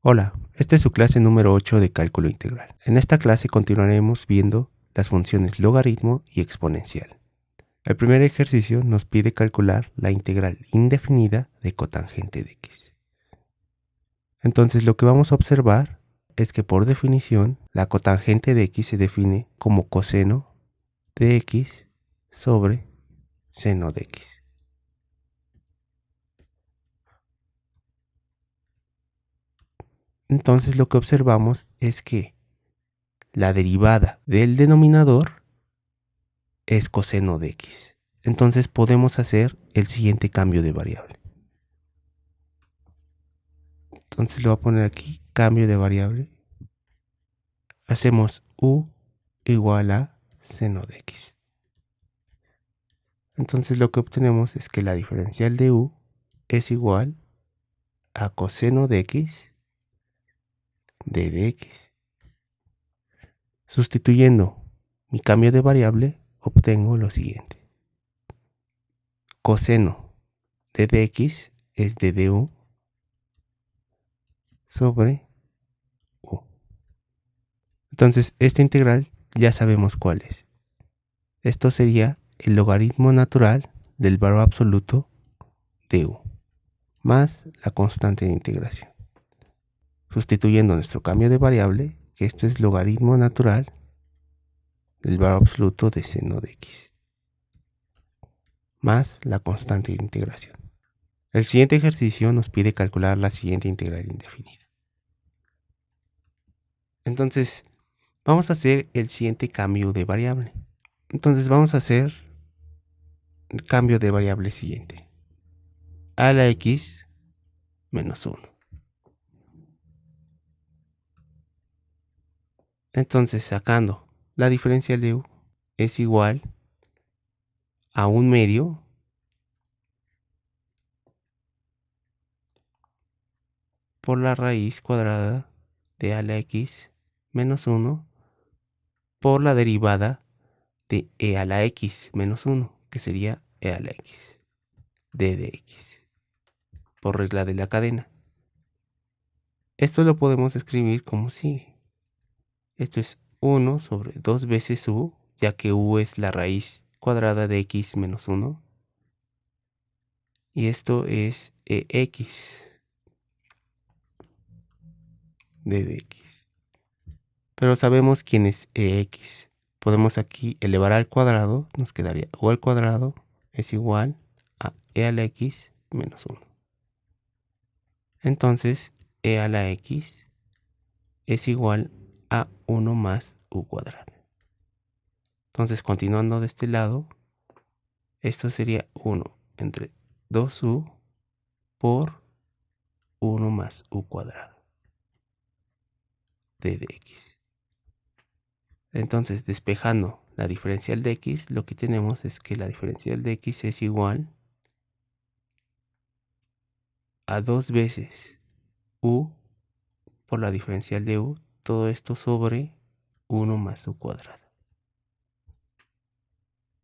Hola, esta es su clase número 8 de cálculo integral. En esta clase continuaremos viendo las funciones logaritmo y exponencial. El primer ejercicio nos pide calcular la integral indefinida de cotangente de x. Entonces lo que vamos a observar es que por definición la cotangente de x se define como coseno de x sobre seno de x. Entonces lo que observamos es que la derivada del denominador es coseno de x. Entonces podemos hacer el siguiente cambio de variable. Entonces lo voy a poner aquí, cambio de variable. Hacemos u igual a seno de x. Entonces lo que obtenemos es que la diferencial de u es igual a coseno de x de dx. Sustituyendo mi cambio de variable, obtengo lo siguiente. Coseno de dx es de du sobre u. Entonces esta integral ya sabemos cuál es. Esto sería el logaritmo natural del valor absoluto de u, más la constante de integración. Sustituyendo nuestro cambio de variable, que esto es logaritmo natural del valor absoluto de seno de x, más la constante de integración. El siguiente ejercicio nos pide calcular la siguiente integral indefinida. Entonces, vamos a hacer el siguiente cambio de variable. Entonces vamos a hacer el cambio de variable siguiente. A la x menos 1. Entonces, sacando la diferencial de u es igual a 1/2 por la raíz cuadrada de a la x menos 1 por la derivada de e a la x menos 1, que sería e a la x d de x, por regla de la cadena. Esto lo podemos escribir como sigue. Esto es 1 sobre 2 veces u, ya que u es la raíz cuadrada de x menos 1. Y esto es ex d de x. Pero sabemos quién es ex. Podemos aquí elevar al cuadrado, nos quedaría u al cuadrado es igual a e a la x menos 1. Entonces, e a la x es igual a 1 más u cuadrado. Entonces, continuando de este lado, esto sería 1 entre 2u por 1 más u cuadrado de x. Entonces, despejando la diferencial de x, lo que tenemos es que la diferencial de x es igual a 2 veces u por la diferencial de u, todo esto sobre 1 más u cuadrado.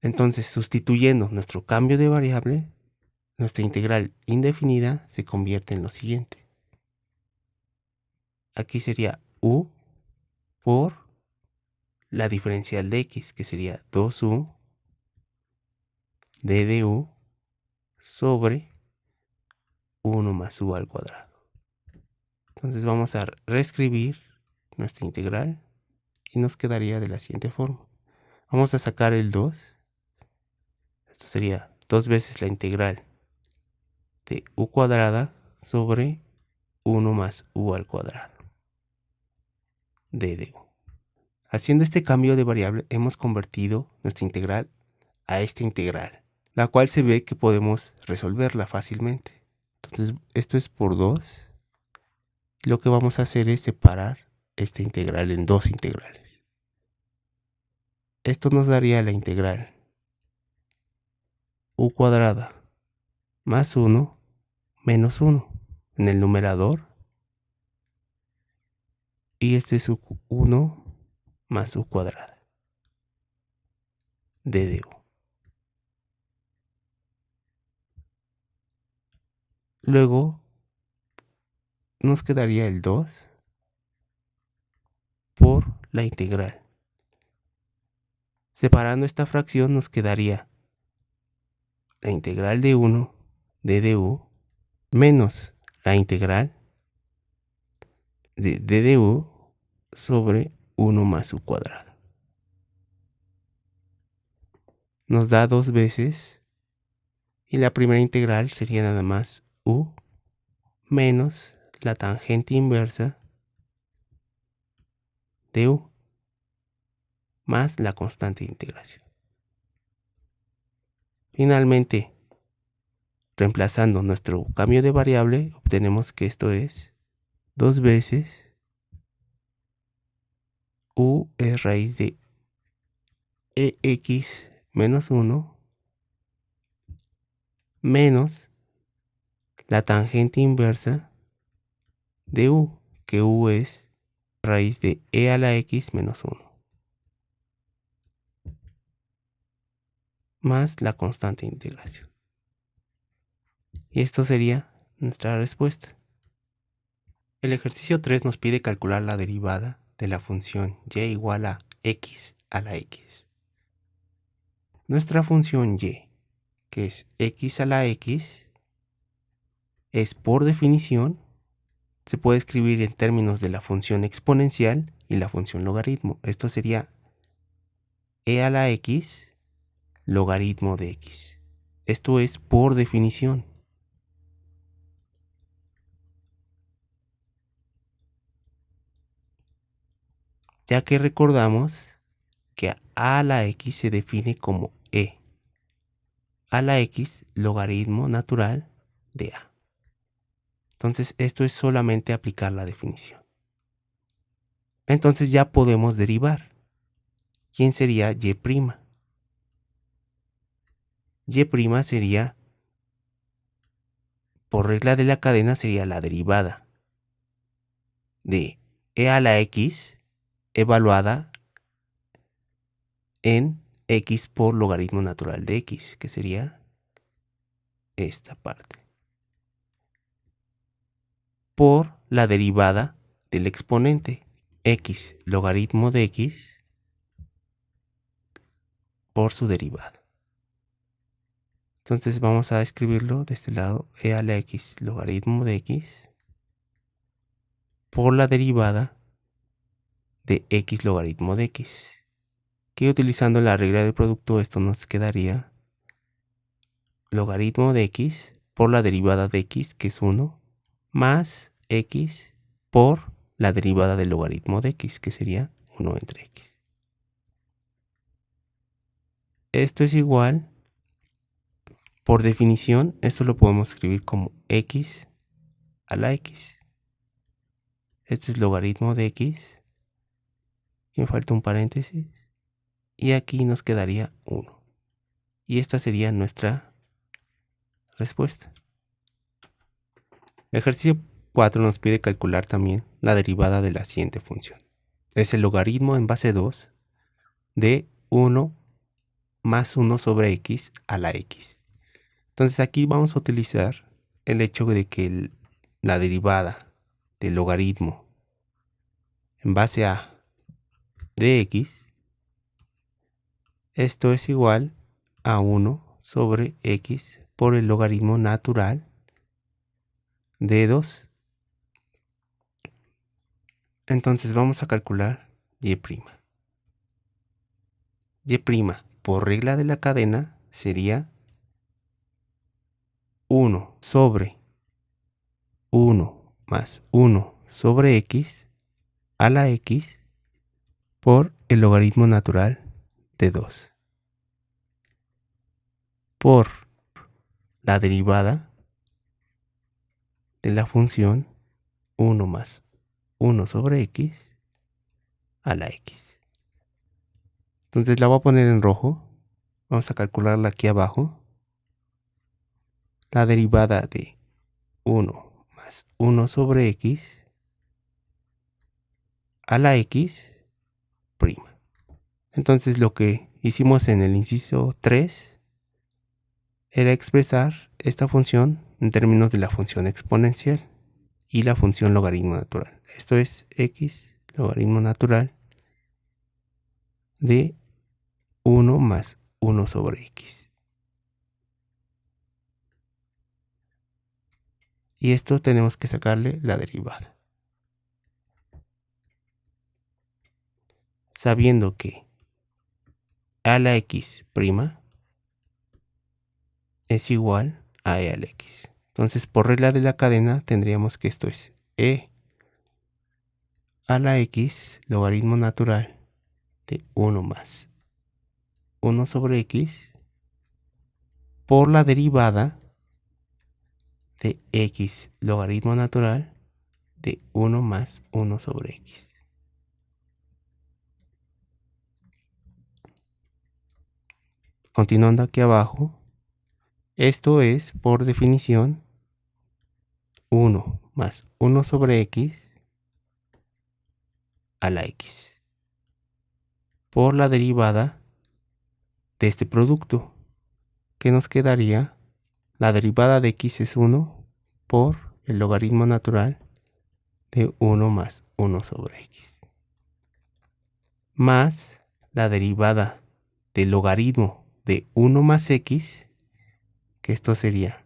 Entonces, sustituyendo nuestro cambio de variable, nuestra integral indefinida se convierte en lo siguiente. Aquí sería u por la diferencial de x, que sería 2u d de u sobre 1 más u al cuadrado. Entonces vamos a reescribir nuestra integral y nos quedaría de la siguiente forma. Vamos a sacar el 2. Esto sería 2 veces la integral de u cuadrada sobre 1 más u al cuadrado de u. Haciendo este cambio de variable hemos convertido nuestra integral a esta integral, la cual se ve que podemos resolverla fácilmente. Entonces esto es por 2. Lo que vamos a hacer es separar esta integral en dos integrales. Esto nos daría la integral u cuadrada más 1 menos 1 en el numerador, y este es 1 más u cuadrada de u. Luego nos quedaría el 2 por la integral. Separando esta fracción nos quedaría la integral de 1 de du menos la integral de du sobre 1 más u cuadrado. Nos da 2 veces y la primera integral sería nada más u menos la tangente inversa de u más la constante de integración. Finalmente, reemplazando nuestro cambio de variable, obtenemos que esto es 2 veces u es raíz de ex menos 1 menos la tangente inversa de u, que u es raíz de e a la x menos 1, más la constante de integración. Y esto sería nuestra respuesta. El ejercicio 3 nos pide calcular la derivada de la función y igual a x a la x. Nuestra función y, que es x a la x, es por definición, se puede escribir en términos de la función exponencial y la función logaritmo. Esto sería e a la x logaritmo de x. Esto es por definición. Ya que recordamos que a la x se define como e a la x logaritmo natural de a. Entonces esto es solamente aplicar la definición. Entonces ya podemos derivar. ¿Quién sería y'? Y' sería, por regla de la cadena, sería la derivada de e a la x evaluada en x por logaritmo natural de x, que sería esta parte, por la derivada del exponente x logaritmo de x por su derivada. Entonces vamos a escribirlo de este lado, e a la x logaritmo de x por la derivada de x logaritmo de x, que utilizando la regla del producto esto nos quedaría logaritmo de x por la derivada de x, que es 1, más x por la derivada del logaritmo de x, que sería 1 entre x. Esto es igual, por definición, esto lo podemos escribir como x a la x. Este es logaritmo de x. Me falta un paréntesis. Y aquí nos quedaría 1. Y esta sería nuestra respuesta. El ejercicio 4 nos pide calcular también la derivada de la siguiente función. Es el logaritmo en base 2 de 1 más 1 sobre x a la x. Entonces aquí vamos a utilizar el hecho de que la derivada del logaritmo en base a de x, esto es igual a 1 sobre x por el logaritmo natural de 2. Entonces vamos a calcular y'. Y' por regla de la cadena sería 1 sobre 1 más 1 sobre x a la x por el logaritmo natural de 2 por la derivada de la función 1 más 1 sobre x a la x. Entonces la voy a poner en rojo. Vamos a calcularla aquí abajo. La derivada de 1 más 1 sobre x a la x'. Entonces lo que hicimos en el inciso 3 era expresar esta función en términos de la función exponencial. y la función logaritmo natural. Esto es x logaritmo natural de 1 más 1 sobre x. Y esto tenemos que sacarle la derivada. Sabiendo que a la x' es igual a e a la x. Entonces, por regla de la cadena, tendríamos que esto es e a la x logaritmo natural de 1 más 1 sobre x por la derivada de x logaritmo natural de 1 más 1 sobre x. Continuando aquí abajo, esto es, por definición, 1 más 1 sobre x a la x por la derivada de este producto, que nos quedaría, la derivada de x es 1 por el logaritmo natural de 1 más 1 sobre x, más la derivada del logaritmo de 1 más x, que esto sería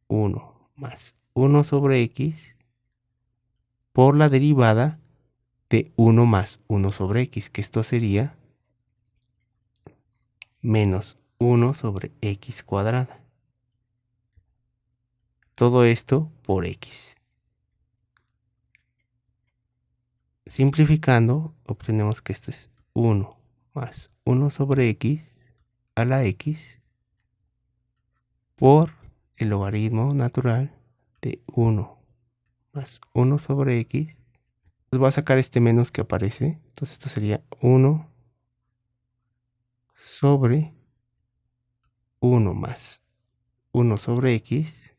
1 más 1 sobre x, por la derivada de 1 más 1 sobre x, que esto sería menos 1 sobre x cuadrada. Todo esto por x. Simplificando, obtenemos que esto es 1 más 1 sobre x a la x por el logaritmo natural de 1 más 1 sobre x. Pues voy a sacar este menos que aparece. Entonces esto sería 1 sobre 1 más 1 sobre x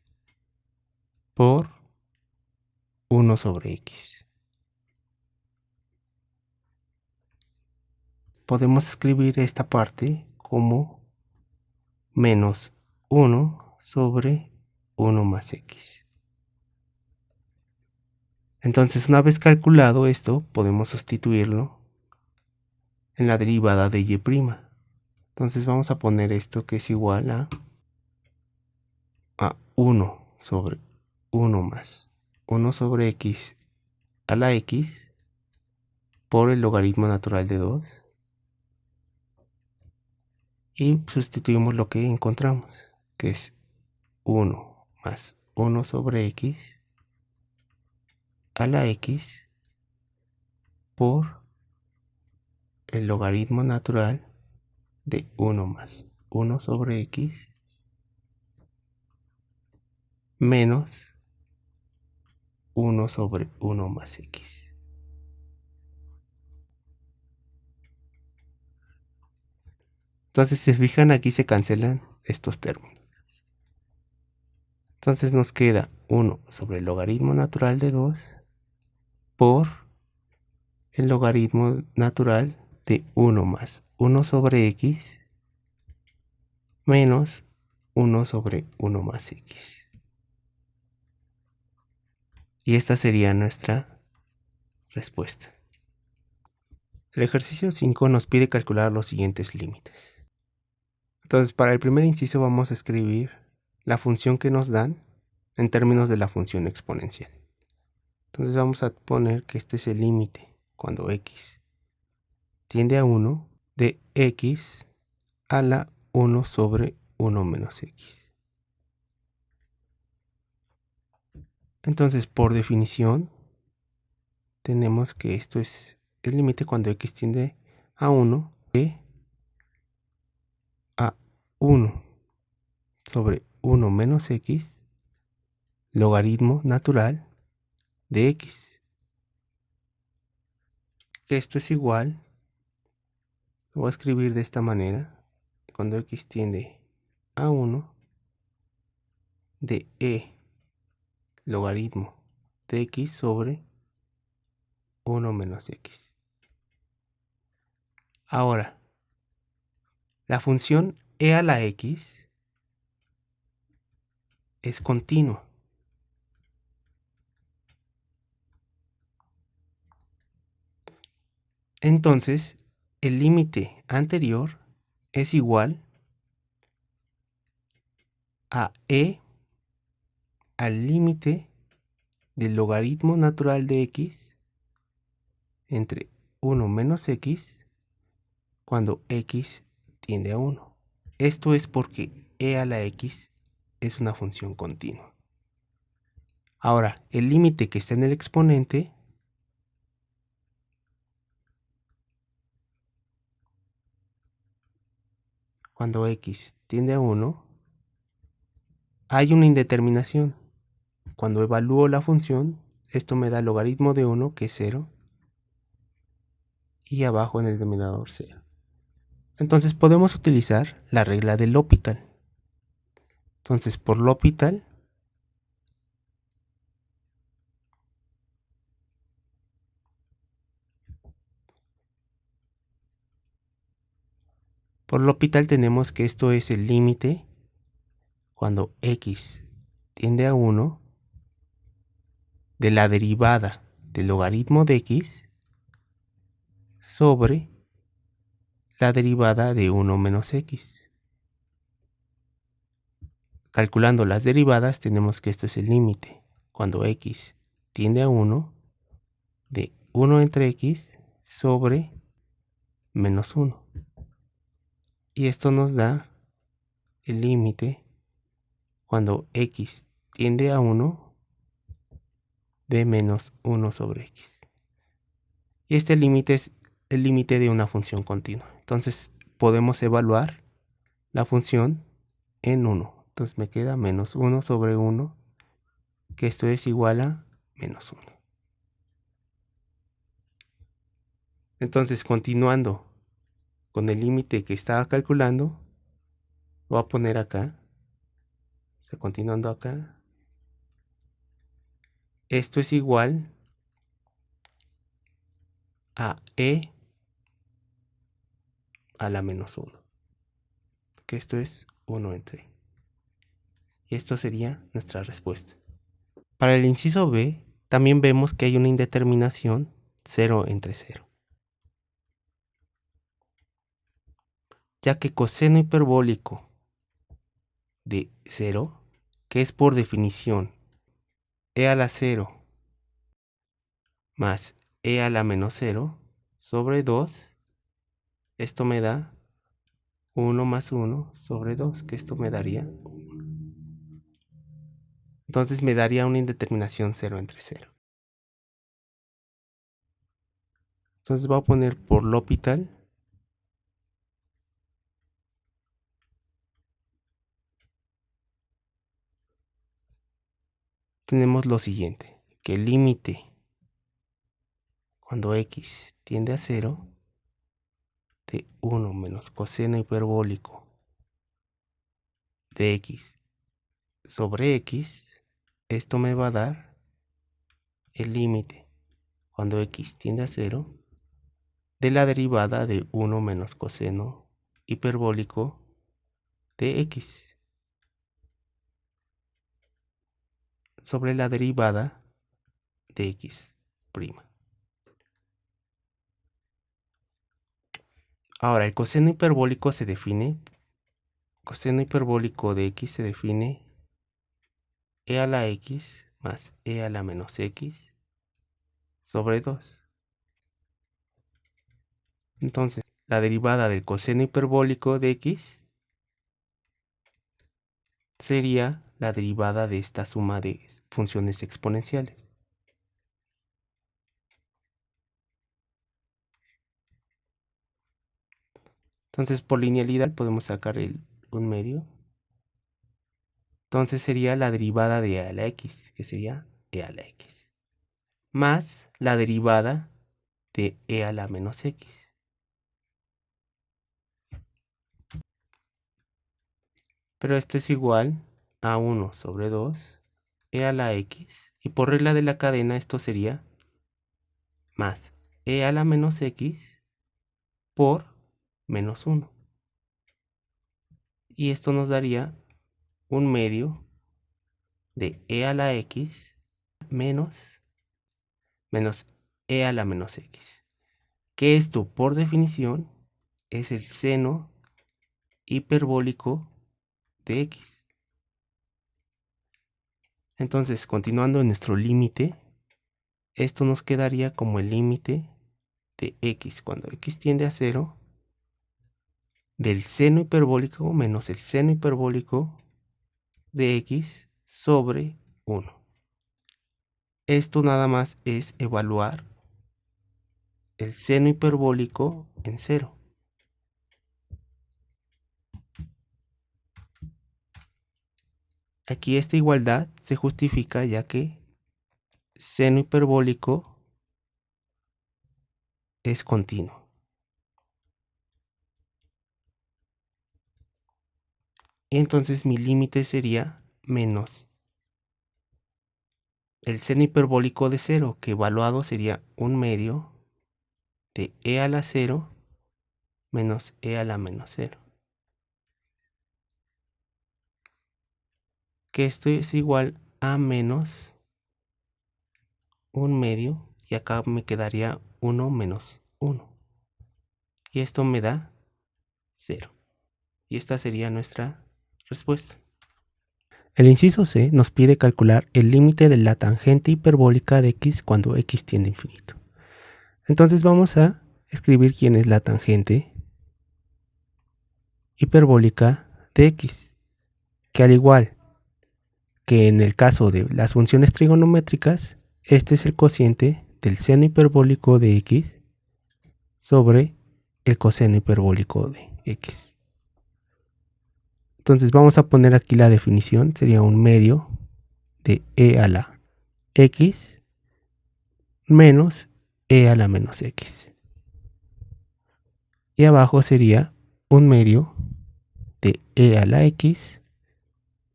por 1 sobre x. Podemos escribir esta parte como menos 1 sobre 1 más x. Entonces, una vez calculado esto, podemos sustituirlo en la derivada de y'. Entonces vamos a poner esto que es igual a 1 sobre 1 más 1 sobre x a la x por el logaritmo natural de 2. Y sustituimos lo que encontramos, que es 1 más 1 sobre x a la x por el logaritmo natural de 1 más 1 sobre x menos 1 sobre 1 más x. Entonces, si se fijan, aquí se cancelan estos términos. Entonces nos queda 1 sobre el logaritmo natural de 2 por el logaritmo natural de 1 más 1 sobre x menos 1 sobre 1 más x. Y esta sería nuestra respuesta. El ejercicio 5 nos pide calcular los siguientes límites. Entonces, para el primer inciso vamos a escribir la función que nos dan en términos de la función exponencial. Entonces vamos a poner que este es el límite cuando x tiende a 1 de x a la 1 sobre 1 menos x. Entonces, por definición, tenemos que esto es el límite cuando x tiende a 1 de a 1 sobre 1 menos x logaritmo natural de x. Que esto es igual, lo voy a escribir de esta manera, cuando x tiende a 1 de e logaritmo de x sobre 1 menos x. Ahora, la función e a la x es continua. Entonces, el límite anterior es igual a e al límite del logaritmo natural de x entre 1 menos x cuando x tiende a 1. Esto es porque e a la x es una función continua. Ahora, el límite que está en el exponente cuando x tiende a 1, hay una indeterminación. Cuando evalúo la función, esto me da el logaritmo de 1, que es 0, y abajo en el denominador 0. Entonces podemos utilizar la regla del L'Hopital. Entonces, por L'Hopital, tenemos que esto es el límite cuando x tiende a 1 de la derivada del logaritmo de x sobre la derivada de 1 menos x. Calculando las derivadas tenemos que esto es el límite cuando x tiende a 1 de 1 entre x sobre menos 1. Y esto nos da el límite cuando x tiende a 1 de menos 1 sobre x. Y este límite es el límite de una función continua. Entonces podemos evaluar la función en 1. Entonces me queda menos 1 sobre 1, que esto es igual a menos 1. Entonces, continuando con el límite que estaba calculando, voy a poner acá. O sea, continuando acá. Esto es igual a e a la menos 1. Que esto es 1 entre e. Y esto sería nuestra respuesta. Para el inciso B, también vemos que hay una indeterminación 0 entre 0. Ya que coseno hiperbólico de 0, que es por definición e a la 0 más e a la menos 0 sobre 2, esto me da 1 más 1 sobre 2, que esto me daría 1. Entonces me daría una indeterminación 0 entre 0. Entonces voy a poner por L'Hopital. Tenemos lo siguiente, que el límite cuando x tiende a 0 de 1 menos coseno hiperbólico de x sobre x, esto me va a dar el límite cuando x tiende a 0 de la derivada de 1 menos coseno hiperbólico de x sobre la derivada de x'. Ahora, el coseno hiperbólico se define, coseno hiperbólico de x se define e a la x más e a la menos x sobre 2. Entonces, la derivada del coseno hiperbólico de x sería la derivada de esta suma de funciones exponenciales. Entonces, por linealidad podemos sacar un medio. Entonces sería la derivada de e a la x, que sería e a la x, más la derivada de e a la menos x. Pero esto es igual a 1 sobre 2 e a la x. Y por regla de la cadena esto sería más e a la menos x por menos 1. Y esto nos daría un medio de e a la x menos e a la menos x. que esto por definición es el seno hiperbólico de x. Entonces, continuando en nuestro límite, esto nos quedaría como el límite de x cuando x tiende a 0 del seno hiperbólico menos el seno hiperbólico de x sobre 1. Esto nada más es evaluar el seno hiperbólico en 0. Aquí esta igualdad se justifica ya que seno hiperbólico es continuo. Entonces mi límite sería menos el seno hiperbólico de 0, que evaluado sería 1/2 de e a la 0 menos e a la menos 0. Que esto es igual a menos 1/2, y acá me quedaría 1 menos 1. Y esto me da 0. Y esta sería nuestra respuesta. El inciso C nos pide calcular el límite de la tangente hiperbólica de x cuando x tiende a infinito. Entonces vamos a escribir quién es la tangente hiperbólica de x, que al igual que en el caso de las funciones trigonométricas, este es el cociente del seno hiperbólico de x sobre el coseno hiperbólico de x. Entonces vamos a poner aquí la definición, sería 1/2 de e a la x menos e a la menos x. Y abajo sería 1/2 de e a la x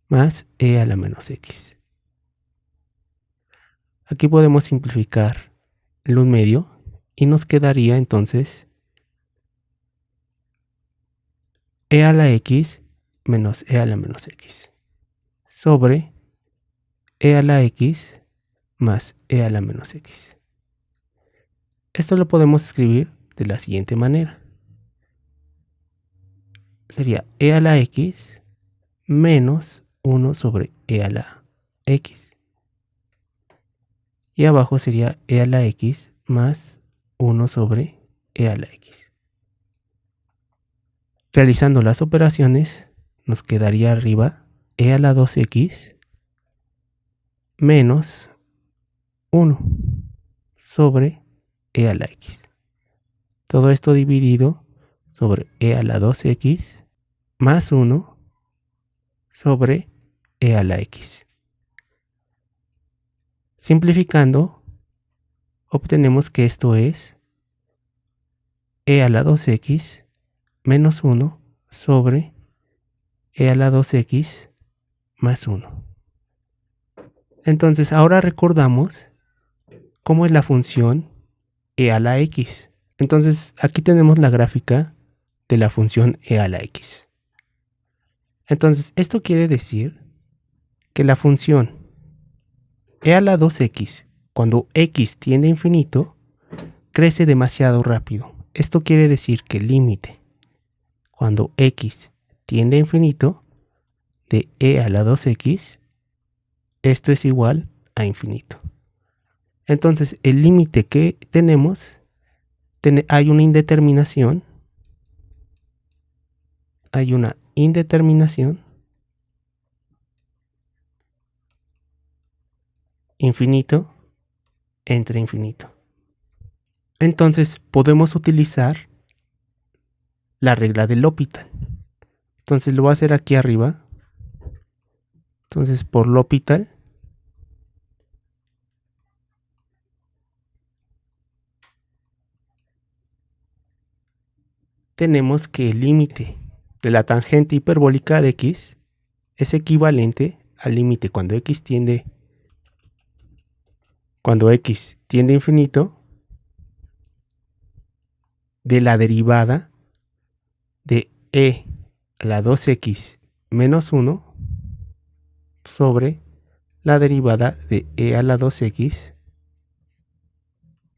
más e a la menos x. Aquí podemos simplificar el 1/2 y nos quedaría entonces e a la x menos e a la menos x sobre e a la x más e a la menos x. Esto lo podemos escribir de la siguiente manera. Sería e a la x menos 1 sobre e a la x. Y abajo sería e a la x más 1 sobre e a la x. Realizando las operaciones, nos quedaría arriba e a la 2x menos 1 sobre e a la x. Todo esto dividido sobre e a la 2x más 1 sobre e a la x. Simplificando, obtenemos que esto es e a la 2x menos 1 sobre e a la 2x más 1. Entonces ahora recordamos cómo es la función e a la x. Entonces aquí tenemos la gráfica de la función e a la x. Entonces esto quiere decir que la función e a la 2x, cuando x tiende a infinito, crece demasiado rápido. Esto quiere decir que el límite cuando x tiende a infinito de e a la 2x, esto es igual a infinito. Entonces el límite que tenemos, hay una indeterminación, infinito entre infinito. Entonces podemos utilizar la regla del L'Hopital. Entonces lo voy a hacer aquí arriba. Entonces por L'Hopital tenemos que el límite de la tangente hiperbólica de x es equivalente al límite cuando x tiende a infinito de la derivada de e a la 2x menos 1 sobre la derivada de e a la 2x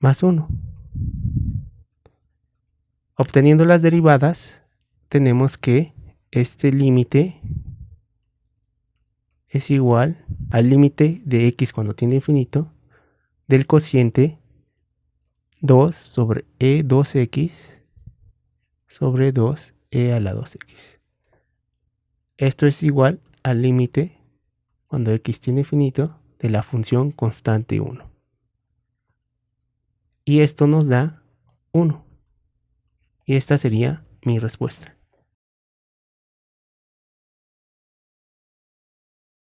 más 1. Obteniendo las derivadas, tenemos que este límite es igual al límite de x cuando tiende a infinito del cociente 2 sobre e2x sobre 2e a la 2x. Esto es igual al límite cuando x tiende a infinito de la función constante 1. Y esto nos da 1. Y esta sería mi respuesta.